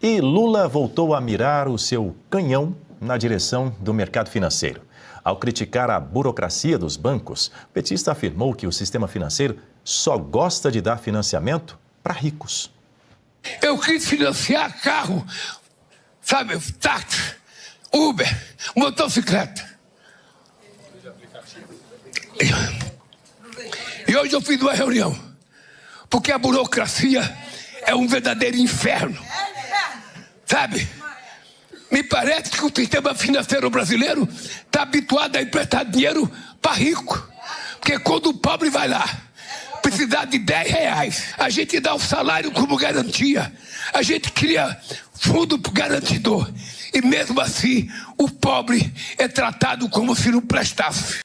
E Lula voltou a mirar o seu canhão na direção do mercado financeiro. Ao criticar a burocracia dos bancos, o petista afirmou que o sistema financeiro só gosta de dar financiamento para ricos. Eu quis financiar carro, sabe, táxi, Uber, motocicleta. E hoje eu fiz uma reunião, porque a burocracia é um verdadeiro inferno, sabe? Me parece que o sistema financeiro brasileiro está habituado a emprestar dinheiro para rico, porque quando o pobre vai lá precisar de R$10, a gente dá o salário como garantia, a gente cria fundo garantidor, e mesmo assim o pobre é tratado como se não prestasse.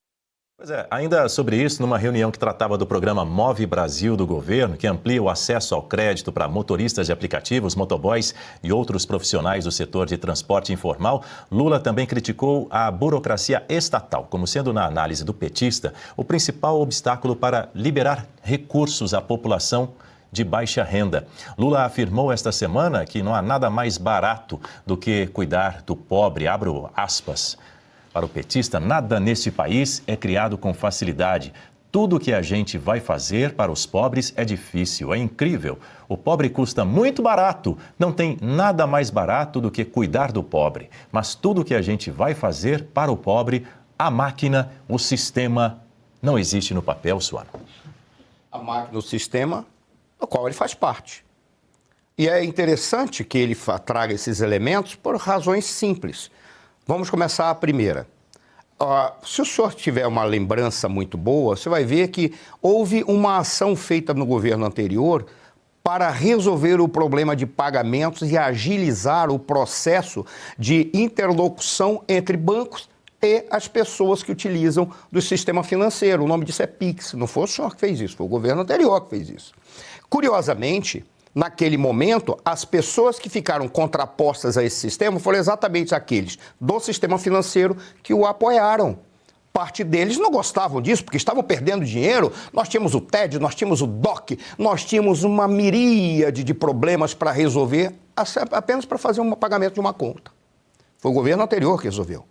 Pois é, ainda sobre isso, numa reunião que tratava do programa Move Brasil do governo, que amplia o acesso ao crédito para motoristas de aplicativos, motoboys e outros profissionais do setor de transporte informal, Lula também criticou a burocracia estatal, como sendo, na análise do petista, o principal obstáculo para liberar recursos à população de baixa renda. Lula afirmou esta semana que não há nada mais barato do que cuidar do pobre, abro aspas. Para o petista, nada neste país é criado com facilidade. Tudo que a gente vai fazer para os pobres é difícil, é incrível. O pobre custa muito barato. Não tem nada mais barato do que cuidar do pobre. Mas tudo que a gente vai fazer para o pobre, a máquina, o sistema, não existe no papel, Suano. A máquina, o sistema, do qual ele faz parte. E é interessante que ele traga esses elementos por razões simples. Vamos começar a primeira. Se o senhor tiver uma lembrança muito boa, você vai ver que houve uma ação feita no governo anterior para resolver o problema de pagamentos e agilizar o processo de interlocução entre bancos e as pessoas que utilizam do sistema financeiro. O nome disso é Pix. Não foi o senhor que fez isso, foi o governo anterior que fez isso. Curiosamente, naquele momento, as pessoas que ficaram contrapostas a esse sistema foram exatamente aqueles do sistema financeiro que o apoiaram. Parte deles não gostavam disso, porque estavam perdendo dinheiro. Nós tínhamos o TED, nós tínhamos o DOC, nós tínhamos uma miríade de problemas para resolver, apenas para fazer um pagamento de uma conta. Foi o governo anterior que resolveu,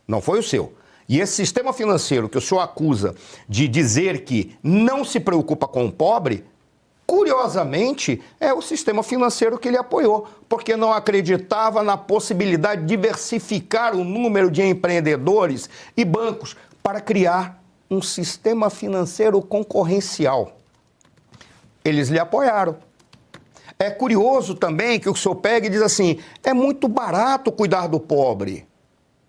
não foi o seu. E esse sistema financeiro que o senhor acusa de dizer que não se preocupa com o pobre, curiosamente, é o sistema financeiro que ele apoiou, porque não acreditava na possibilidade de diversificar o número de empreendedores e bancos para criar um sistema financeiro concorrencial. Eles lhe apoiaram. É curioso também que o senhor pega e diz assim, é muito barato cuidar do pobre.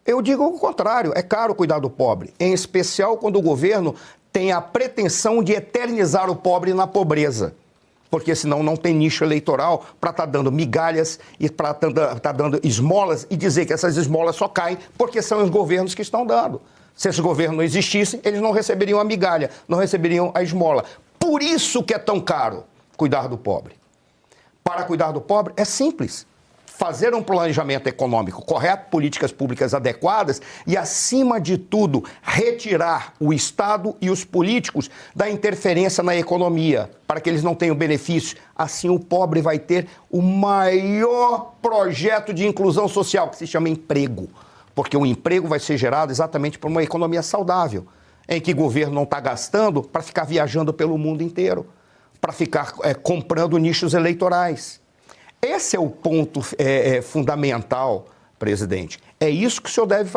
Eu digo o contrário, é caro cuidar do pobre, em especial quando o governo tem a pretensão de eternizar o pobre na pobreza. Porque senão não tem nicho eleitoral para estar dando migalhas e para estar dando esmolas e dizer que essas esmolas só caem porque são os governos que estão dando. Se esse governo não existisse, eles não receberiam a migalha, não receberiam a esmola. Por isso que é tão caro cuidar do pobre. Para cuidar do pobre é simples. Fazer um planejamento econômico correto, políticas públicas adequadas e, acima de tudo, retirar o Estado e os políticos da interferência na economia, para que eles não tenham benefícios. Assim, o pobre vai ter o maior projeto de inclusão social, que se chama emprego. Porque o emprego vai ser gerado exatamente por uma economia saudável, em que o governo não está gastando para ficar viajando pelo mundo inteiro, para ficar comprando nichos eleitorais. Esse é o ponto fundamental, presidente. É isso que o senhor deve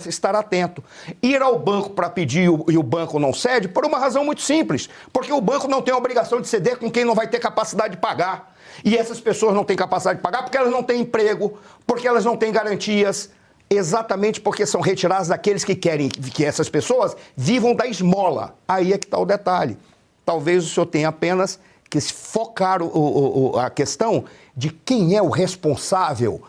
estar atento. Ir ao banco para pedir e o banco não cede por uma razão muito simples. Porque o banco não tem a obrigação de ceder com quem não vai ter capacidade de pagar. E essas pessoas não têm capacidade de pagar porque elas não têm emprego, porque elas não têm garantias. Exatamente porque são retiradas daqueles que querem que essas pessoas vivam da esmola. Aí é que está o detalhe. Talvez o senhor tenha apenas que focar a questão de quem é o responsável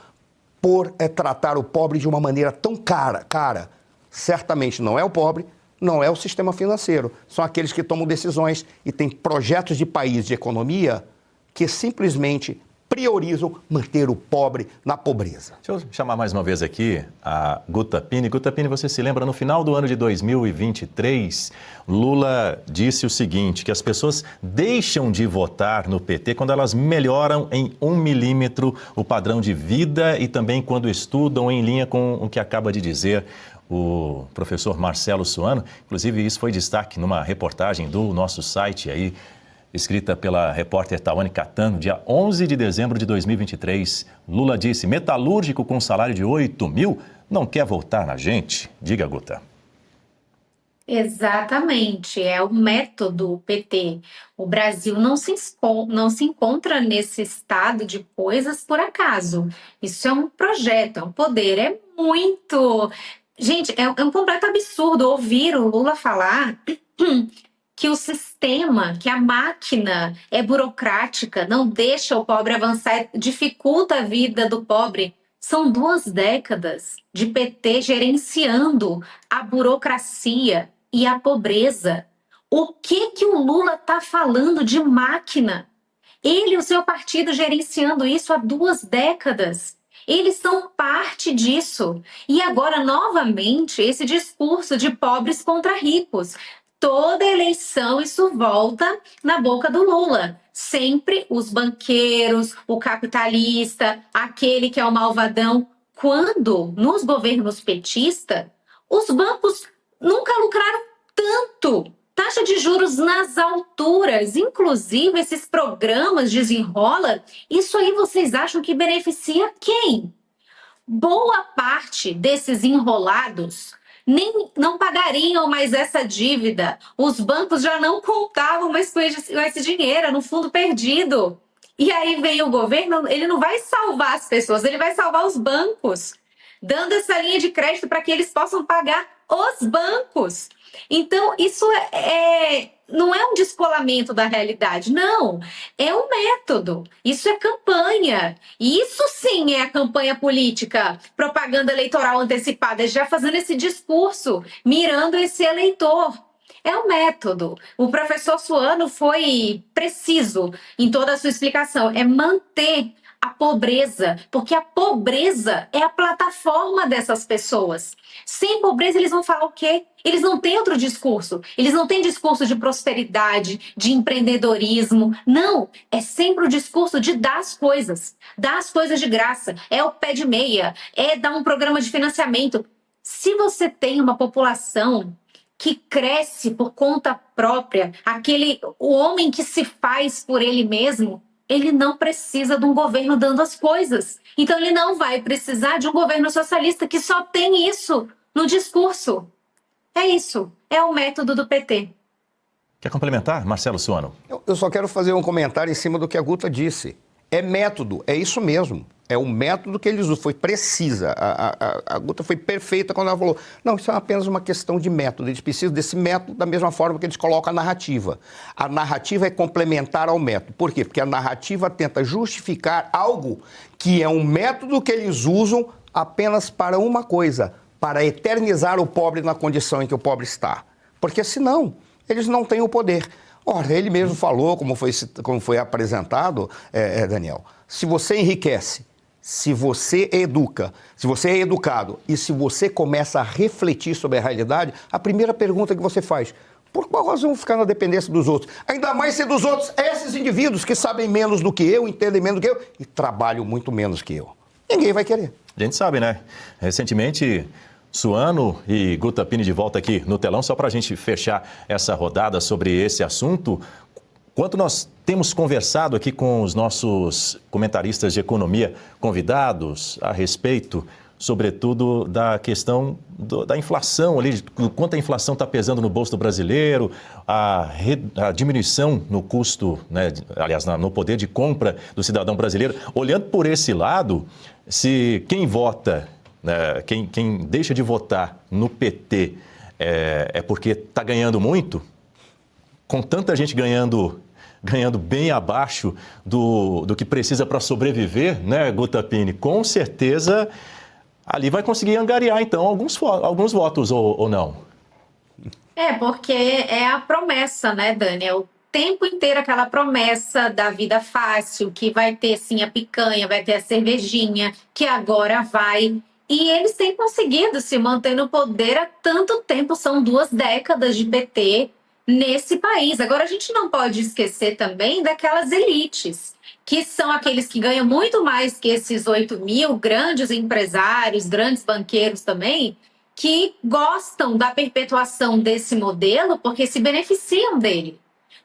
por tratar o pobre de uma maneira tão cara. Certamente não é o pobre, não é o sistema financeiro. São aqueles que tomam decisões e têm projetos de país, de economia, que simplesmente priorizam manter o pobre na pobreza. Deixa eu chamar mais uma vez aqui a Guta Pini. Guta Pini, você se lembra, no final do ano de 2023, Lula disse o seguinte, que as pessoas deixam de votar no PT quando elas melhoram em 1 milímetro o padrão de vida e também quando estudam em linha com o que acaba de dizer o professor Marcelo Suano. Inclusive, isso foi destaque numa reportagem do nosso site aí, escrita pela repórter Tawane Catano, dia 11 de dezembro de 2023. Lula disse, metalúrgico com salário de 8 mil não quer voltar na gente? Diga, Guta. Exatamente, é o método PT. O Brasil não se encontra nesse estado de coisas por acaso. Isso é um projeto, é um poder, é muito... Gente, é um completo absurdo ouvir o Lula falar que o sistema, que a máquina é burocrática, não deixa o pobre avançar, dificulta a vida do pobre. São 2 décadas de PT gerenciando a burocracia e a pobreza. O que o Lula está falando de máquina? Ele e o seu partido gerenciando isso há 2 décadas. Eles são parte disso. E agora, novamente, esse discurso de pobres contra ricos. Toda eleição isso volta na boca do Lula. Sempre os banqueiros, o capitalista, aquele que é o malvadão. Quando, nos governos petistas, os bancos nunca lucraram tanto. Taxa de juros nas alturas, inclusive esses programas Desenrola, isso aí vocês acham que beneficia quem? Boa parte desses enrolados não pagariam mais essa dívida. Os bancos já não contavam mais com esse dinheiro, no fundo perdido. E aí vem o governo, ele não vai salvar as pessoas, ele vai salvar os bancos, dando essa linha de crédito para que eles possam pagar os bancos. Então, isso não é um descolamento da realidade, não. É um método. Isso é campanha. Isso sim é a campanha política, propaganda eleitoral antecipada, já fazendo esse discurso, mirando esse eleitor. É um método. O professor Suano foi preciso em toda a sua explicação. É manter a pobreza, porque a pobreza é a plataforma dessas pessoas. Sem pobreza, eles vão falar o quê? Eles não têm outro discurso. Eles não têm discurso de prosperidade, de empreendedorismo. Não, é sempre o discurso de dar as coisas de graça. É o pé de meia, é dar um programa de financiamento. Se você tem uma população que cresce por conta própria, o homem que se faz por ele mesmo, ele não precisa de um governo dando as coisas. Então, ele não vai precisar de um governo socialista que só tem isso no discurso. É isso. É o método do PT. Quer complementar, Marcelo Suano? Eu só quero fazer um comentário em cima do que a Guta disse. É método, é isso mesmo. É o método que eles usam. Foi precisa. A Guta foi perfeita quando ela falou, não, isso é apenas uma questão de método. Eles precisam desse método da mesma forma que eles colocam a narrativa. A narrativa é complementar ao método. Por quê? Porque a narrativa tenta justificar algo que é um método que eles usam apenas para uma coisa, para eternizar o pobre na condição em que o pobre está. Porque senão, eles não têm o poder. Ora, ele mesmo falou, como foi apresentado, Daniel, se você enriquece, se você educa, se você é educado e se você começa a refletir sobre a realidade, a primeira pergunta que você faz, por qual razão ficar na dependência dos outros? Ainda mais se dos outros, esses indivíduos que sabem menos do que eu, entendem menos do que eu e trabalham muito menos que eu. Ninguém vai querer. A gente sabe, né? Recentemente, Suano e Guta Pini de volta aqui no telão, só para a gente fechar essa rodada sobre esse assunto. Quanto nós temos conversado aqui com os nossos comentaristas de economia convidados a respeito, sobretudo, da questão da inflação ali, quanto a inflação está pesando no bolso do brasileiro, a diminuição no custo, né, aliás, no poder de compra do cidadão brasileiro. Olhando por esse lado, se quem vota, né, quem deixa de votar no PT é porque está ganhando muito, com tanta gente ganhando bem abaixo do que precisa para sobreviver, né, Guta Pini? Com certeza ali vai conseguir angariar, então, alguns votos ou não? Porque é a promessa, né, Daniel? tempo inteiro aquela promessa da vida fácil, que vai ter sim a picanha, vai ter a cervejinha, que agora vai. E eles têm conseguido se manter no poder há tanto tempo, são 2 décadas de PT nesse país. Agora, a gente não pode esquecer também daquelas elites, que são aqueles que ganham muito mais que esses 8 mil grandes empresários, grandes banqueiros também, que gostam da perpetuação desse modelo porque se beneficiam dele.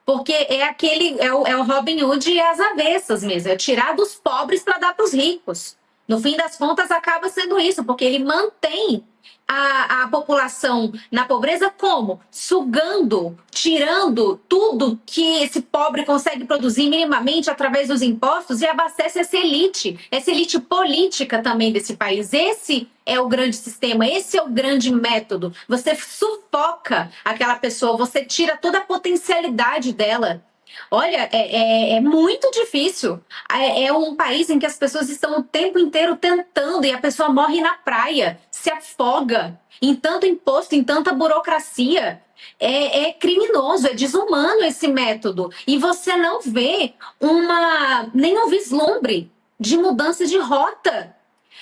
Porque é o Robin Hood e as avessas mesmo, é tirar dos pobres para dar para os ricos. No fim das contas, acaba sendo isso, porque ele mantém a população na pobreza como? Sugando, tirando tudo que esse pobre consegue produzir minimamente através dos impostos e abastece essa elite política também desse país. Esse é o grande sistema, esse é o grande método. Você sufoca aquela pessoa, você tira toda a potencialidade dela. Olha, é muito difícil. É um país em que as pessoas estão o tempo inteiro tentando e a pessoa morre na praia, se afoga em tanto imposto, em tanta burocracia. É criminoso, é desumano esse método. E você não vê nenhum vislumbre de mudança de rota.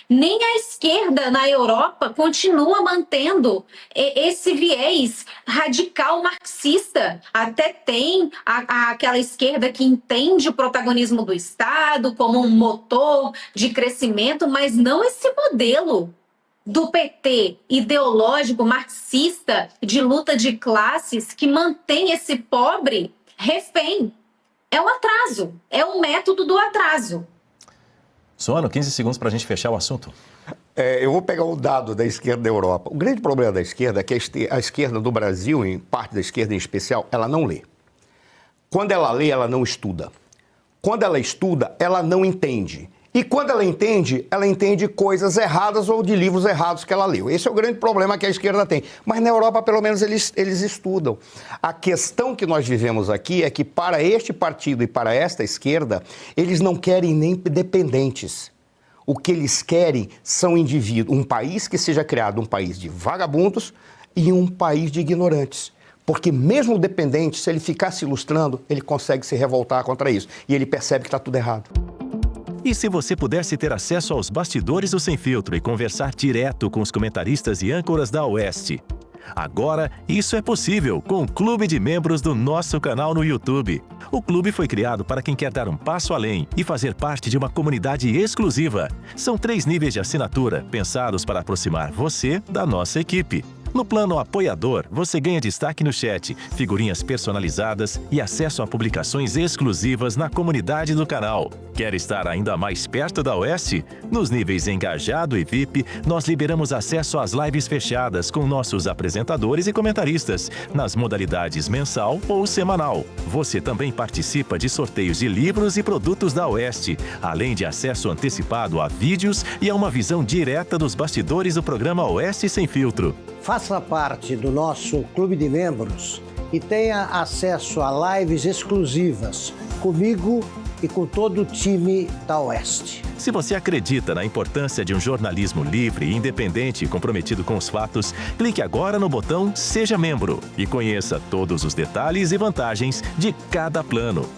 Nem a esquerda na Europa continua mantendo esse viés radical marxista. Até tem aquela esquerda que entende o protagonismo do Estado como um motor de crescimento, mas não esse modelo do PT ideológico, marxista, de luta de classes, que mantém esse pobre refém. É um atraso, é um método do atraso. Suano, 15 segundos para a gente fechar o assunto. Eu vou pegar o dado da esquerda da Europa. O grande problema da esquerda é que a esquerda do Brasil, em parte da esquerda em especial, ela não lê. Quando ela lê, ela não estuda. Quando ela estuda, ela não entende. E quando ela entende coisas erradas ou de livros errados que ela leu. Esse é o grande problema que a esquerda tem. Mas na Europa, pelo menos, eles estudam. A questão que nós vivemos aqui é que para este partido e para esta esquerda, eles não querem nem dependentes. O que eles querem são indivíduos, um país que seja criado um país de vagabundos e um país de ignorantes. Porque mesmo o dependente, se ele ficar se ilustrando, ele consegue se revoltar contra isso. E ele percebe que está tudo errado. E se você pudesse ter acesso aos bastidores do Sem Filtro e conversar direto com os comentaristas e âncoras da Oeste? Agora, isso é possível com o Clube de Membros do nosso canal no YouTube. O clube foi criado para quem quer dar um passo além e fazer parte de uma comunidade exclusiva. São 3 níveis de assinatura, pensados para aproximar você da nossa equipe. No plano apoiador, você ganha destaque no chat, figurinhas personalizadas e acesso a publicações exclusivas na comunidade do canal. Quer estar ainda mais perto da Oeste? Nos níveis Engajado e VIP, nós liberamos acesso às lives fechadas com nossos apresentadores e comentaristas, nas modalidades mensal ou semanal. Você também participa de sorteios de livros e produtos da Oeste, além de acesso antecipado a vídeos e a uma visão direta dos bastidores do programa Oeste Sem Filtro. Faça parte do nosso clube de membros e tenha acesso a lives exclusivas comigo e com todo o time da Oeste. Se você acredita na importância de um jornalismo livre, independente e comprometido com os fatos, clique agora no botão Seja Membro e conheça todos os detalhes e vantagens de cada plano.